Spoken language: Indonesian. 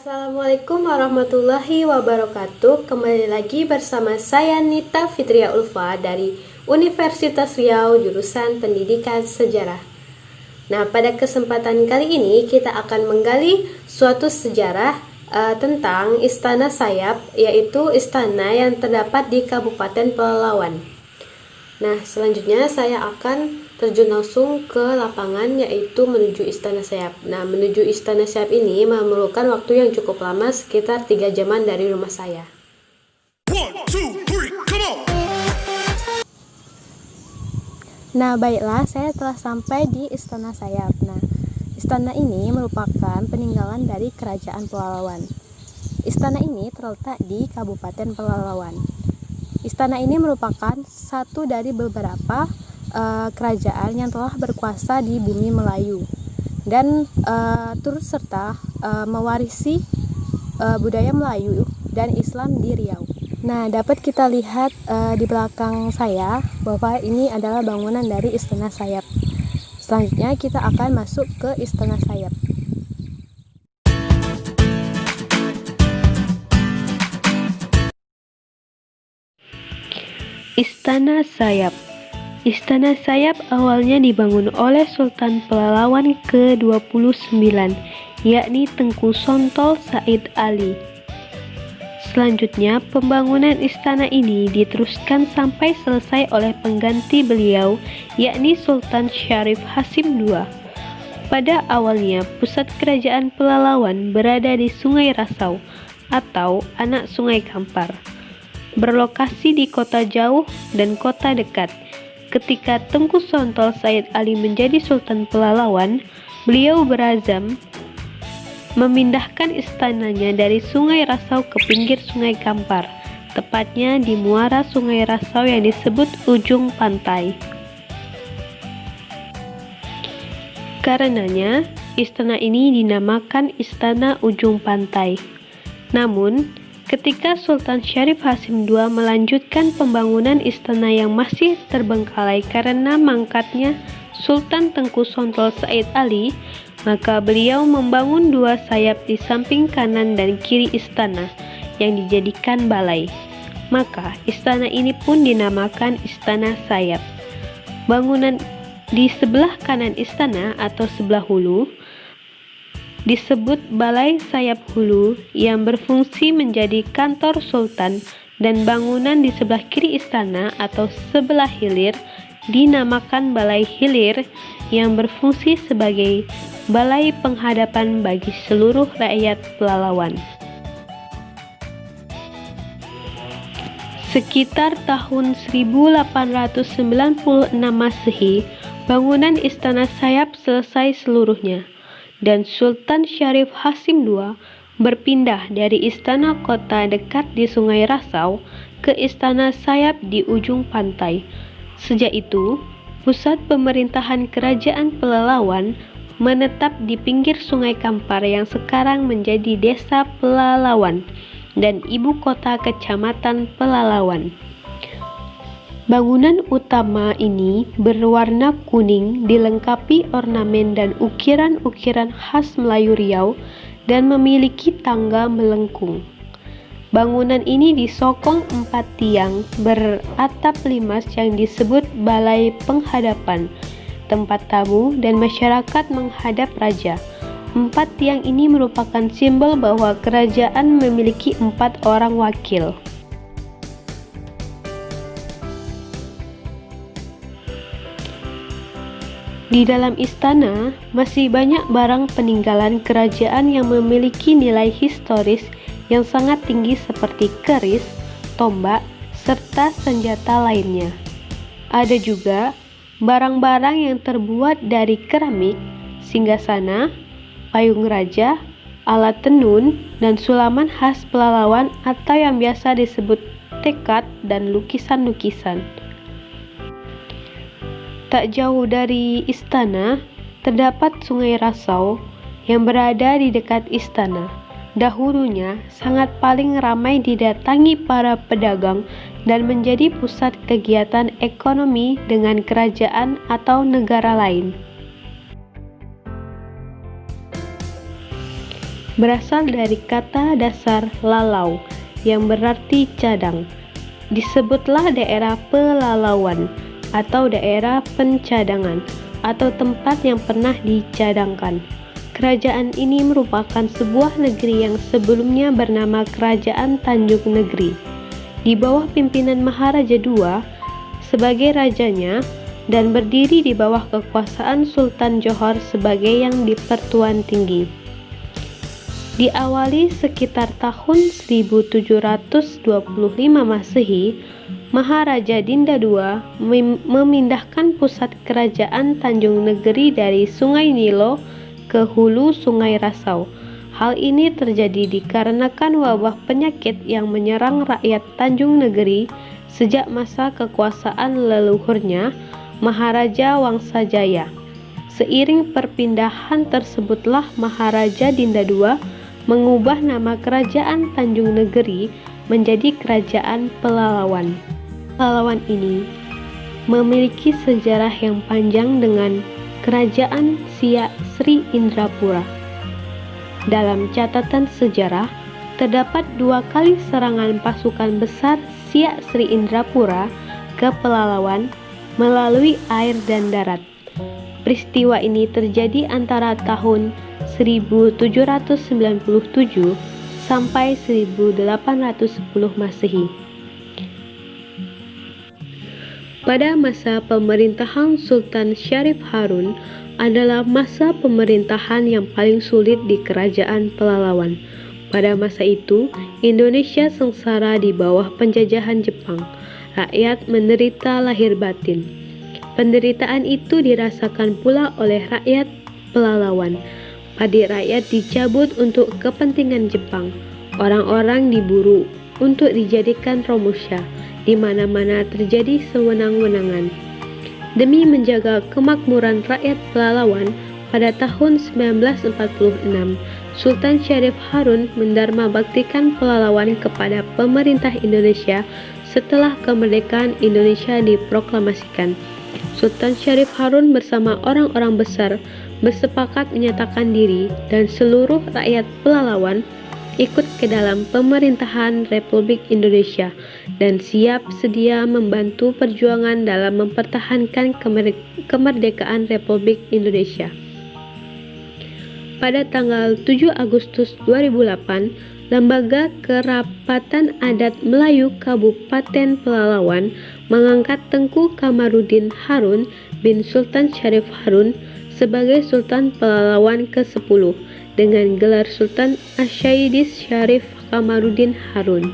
Assalamualaikum warahmatullahi wabarakatuh. Kembali lagi bersama saya Nita Fitria Ulfa dari Universitas Riau jurusan Pendidikan Sejarah. Nah, pada kesempatan kali ini kita akan menggali suatu sejarah tentang Istana Sayap, yaitu istana yang terdapat di Kabupaten Pelalawan. Nah, selanjutnya saya akan terjun langsung ke lapangan, yaitu menuju Istana Sayap. Nah, menuju Istana Sayap ini memerlukan waktu yang cukup lama, sekitar 3 jaman dari rumah saya. 1, 2, 3, come on! Nah, baiklah, saya telah sampai di Istana Sayap. Nah, istana ini merupakan peninggalan dari Kerajaan Pelalawan. Istana ini terletak di Kabupaten Pelalawan. Istana ini merupakan satu dari beberapa kerajaan yang telah berkuasa di bumi Melayu dan turut serta mewarisi budaya Melayu dan Islam di Riau. Nah, dapat kita lihat di belakang saya bahwa ini adalah bangunan dari Istana Sayap. Selanjutnya kita akan masuk ke Istana Sayap. Istana Sayap. Istana Sayap awalnya dibangun oleh Sultan Pelalawan ke-29, yakni Tengku Sontol Said Ali. Selanjutnya, pembangunan istana ini diteruskan sampai selesai oleh pengganti beliau, yakni Sultan Syarif Hasim II. Pada awalnya, pusat kerajaan Pelalawan berada di Sungai Rasau atau anak Sungai Kampar, berlokasi di kota jauh dan kota dekat. Ketika Tengku Sontol Said Ali menjadi Sultan Pelalawan, beliau berazam memindahkan istananya dari Sungai Rasau ke pinggir Sungai Kampar, tepatnya di muara Sungai Rasau yang disebut ujung pantai. Karenanya, istana ini dinamakan Istana Ujung Pantai. Namun, ketika Sultan Syarif Hasim II melanjutkan pembangunan istana yang masih terbengkalai karena mangkatnya Sultan Tengku Sontol Said Ali, maka beliau membangun 2 sayap di samping kanan dan kiri istana yang dijadikan balai. Maka istana ini pun dinamakan Istana Sayap. Bangunan di sebelah kanan istana atau sebelah hulu disebut Balai Sayap Hulu yang berfungsi menjadi kantor sultan, dan bangunan di sebelah kiri istana atau sebelah hilir dinamakan Balai Hilir yang berfungsi sebagai balai penghadapan bagi seluruh rakyat Pelalawan. Sekitar tahun 1896 Masehi, bangunan Istana Sayap selesai seluruhnya, dan Sultan Syarif Hasim II berpindah dari istana kota dekat di Sungai Rasau ke Istana Sayap di ujung pantai. Sejak itu, pusat pemerintahan Kerajaan Pelalawan menetap di pinggir Sungai Kampar yang sekarang menjadi Desa Pelalawan dan ibu kota Kecamatan Pelalawan. Bangunan utama ini berwarna kuning, dilengkapi ornamen dan ukiran-ukiran khas Melayu Riau dan memiliki tangga melengkung. Bangunan ini disokong 4 tiang beratap limas yang disebut balai penghadapan, tempat tamu dan masyarakat menghadap raja. 4 tiang ini merupakan simbol bahwa kerajaan memiliki 4 orang wakil. Di dalam istana masih banyak barang peninggalan kerajaan yang memiliki nilai historis yang sangat tinggi seperti keris, tombak, serta senjata lainnya. Ada juga barang-barang yang terbuat dari keramik, singgasana, payung raja, alat tenun, dan sulaman khas Pelalawan atau yang biasa disebut tekad dan lukisan-lukisan. Tak jauh dari istana, terdapat Sungai Rasau yang berada di dekat istana. Dahulunya sangat paling ramai didatangi para pedagang dan menjadi pusat kegiatan ekonomi dengan kerajaan atau negara lain. berasal dari kata dasar lalau yang berarti cadang. Disebutlah daerah pelalauan atau daerah pencadangan atau tempat yang pernah dicadangkan. Kerajaan ini merupakan sebuah negeri yang sebelumnya bernama Kerajaan Tanjung Negeri, di bawah pimpinan Maharaja II sebagai rajanya dan berdiri di bawah kekuasaan Sultan Johor sebagai yang dipertuan tinggi. Diawali sekitar tahun 1725 Masehi, Maharaja Dinda II memindahkan pusat kerajaan Tanjung Negeri dari Sungai Nilo ke hulu Sungai Rasau. Hal ini terjadi dikarenakan wabah penyakit yang menyerang rakyat Tanjung Negeri sejak masa kekuasaan leluhurnya, Maharaja Wangsajaya. Seiring perpindahan tersebutlah Maharaja Dinda II mengubah nama Kerajaan Tanjung Negeri menjadi Kerajaan Pelalawan. Pelalawan ini memiliki sejarah yang panjang dengan Kerajaan Siak Sri Indrapura. Dalam catatan sejarah, terdapat 2 kali serangan pasukan besar Siak Sri Indrapura ke Pelalawan melalui air dan darat. Peristiwa ini terjadi antara tahun 1797 sampai 1810 Masehi. Pada masa pemerintahan Sultan Syarif Harun adalah masa pemerintahan yang paling sulit di Kerajaan Pelalawan. Pada masa itu, Indonesia sengsara di bawah penjajahan Jepang. Rakyat menderita lahir batin. Penderitaan itu dirasakan pula oleh rakyat Pelalawan. Padi rakyat dicabut untuk kepentingan Jepang. Orang-orang diburu untuk dijadikan romusha. Di mana-mana terjadi sewenang-wenangan. Demi menjaga kemakmuran rakyat Pelalawan, pada tahun 1946, Sultan Syarif Harun mendarma baktikan Pelalawan kepada pemerintah Indonesia setelah kemerdekaan Indonesia diproklamasikan. Sultan Syarif Harun bersama orang-orang besar bersepakat menyatakan diri dan seluruh rakyat Pelalawan ikut ke dalam pemerintahan Republik Indonesia dan siap sedia membantu perjuangan dalam mempertahankan kemerdekaan Republik Indonesia. Pada tanggal 7 Agustus 2008, Lembaga Kerapatan Adat Melayu Kabupaten Pelalawan mengangkat Tengku Kamarudin Harun bin Sultan Syarif Harun sebagai Sultan Pelalawan ke-10 dengan gelar Sultan Asyaidis Syarif Kamarudin Harun.